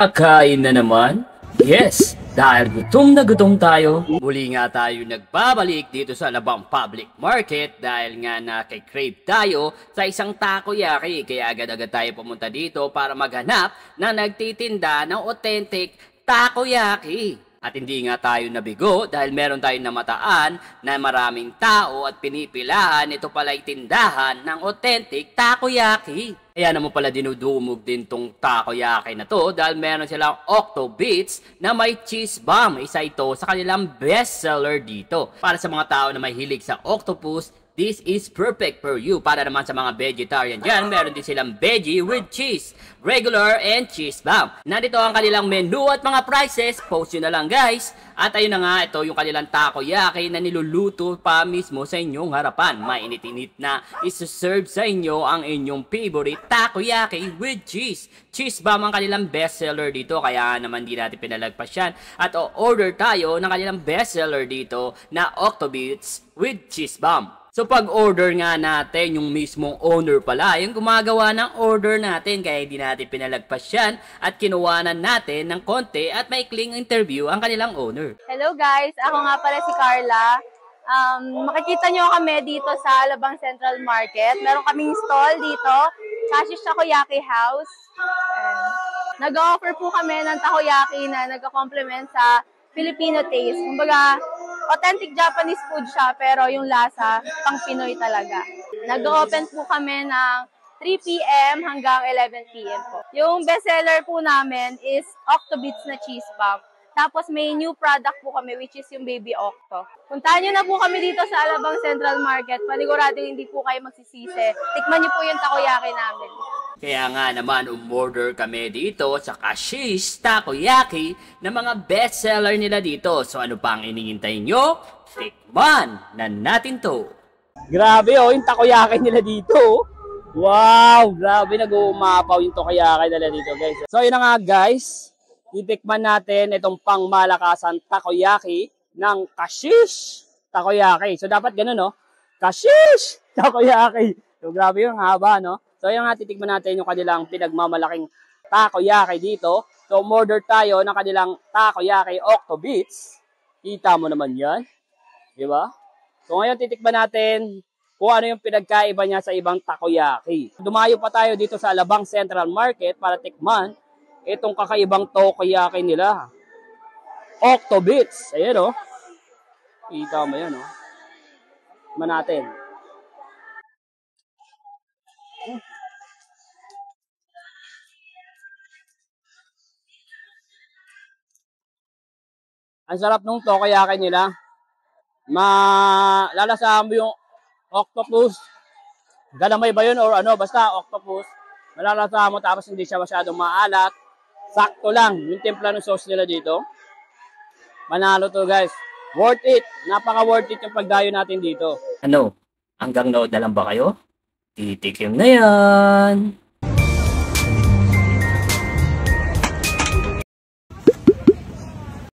Kakain na naman? Yes, dahil gutom na gutom tayo. Muli nga tayo nagbabalik dito sa Alabang Public Market dahil nga nakikrave tayo sa isang takoyaki. Kaya agad-agad tayo pumunta dito para maghanap na nagtitinda ng authentic takoyaki. At hindi nga tayo nabigo dahil meron tayong namataan na maraming tao at pinipilahan ito pala'y tindahan ng authentic takoyaki. Kaya naman pala dinudumog din tong takoyaki na to dahil meron silang Octo Bits na may cheese bomb. Isa ito sa kanilang bestseller dito. Para sa mga tao na may hilig sa octopus, this is perfect for you. Para naman sa mga vegetarian dyan, meron din silang veggie with cheese, regular and cheese bomb. Nandito ang kanilang menu at mga prices. Post nyo na lang guys. At ayun na nga, ito yung kanilang takoyaki na niluluto pa mismo sa inyong harapan. Mainit-init na isuserve sa inyo ang inyong favorite takoyaki with cheese. Cheese bomb ang kanilang bestseller dito, kaya naman di natin pinalagpas yan. At o-order tayo ng kanilang bestseller dito na Octobits with cheese bomb. So pag-order nga natin, yung mismong owner pala, yung gumagawa ng order natin, kaya hindi natin pinalagpas yan at kinuwanan natin ng konti at maikling interview ang kanilang owner. Hello guys, ako nga pala si Carla. Makikita nyo kami dito sa Alabang Central Market. Meron kaming stall dito, Kashish Takoyaki House. Nag-offer po kami ng takoyaki na nagka-complement sa Filipino taste. Kumbaga, authentic Japanese food siya, pero yung lasa, pang Pinoy talaga. Nag-open po kami ng 3 p.m. hanggang 11 p.m. po. Yung bestseller po namin is Octobits na cheese bomb. Tapos may new product po kami, which is yung Baby Octo. Puntahan nyo na po kami dito sa Alabang Central Market. Panigurado hindi po kayo magsisisi. Tikman nyo po yung takoyaki namin. Kaya nga naman umorder kami dito sa Kashish Takoyaki na mga bestseller nila dito. So ano pa ang inihintay nyo? Tikman na natin to. Grabe oh, yung takoyaki nila dito. Wow, grabe nag-uumapaw yung takoyaki nila dito guys. So yun na nga guys. Itikman natin itong pangmalakasan takoyaki ng Kashish Takoyaki. So dapat ganun, no? Kashish Takoyaki. So grabe yung haba, no? So yung nga titikman natin yung kanilang pinagmamalaking takoyaki dito. So umorder tayo ng kanilang takoyaki Octobits. Kita mo naman yan. Di ba? So ngayon titikman natin kung ano yung pinagkaiba niya sa ibang takoyaki. Dumayo pa tayo dito sa Alabang Central Market para tikman itong kakaibang takoyaki nila. Octobits. Ayan o. Kita mo yan o. Tikman natin. Ang sarap nung takoyaki nila. Malalasahan mo yung octopus. Galamay ba yun or ano? Basta octopus. Malalasahan mo tapos hindi siya masyadong maalat. Sakto lang yung timpla ng sauce nila dito. Manalo to guys. Worth it. Napaka worth it yung pagdayo natin dito. Ano? Hanggang nood na lang ba kayo? Titikim na yan.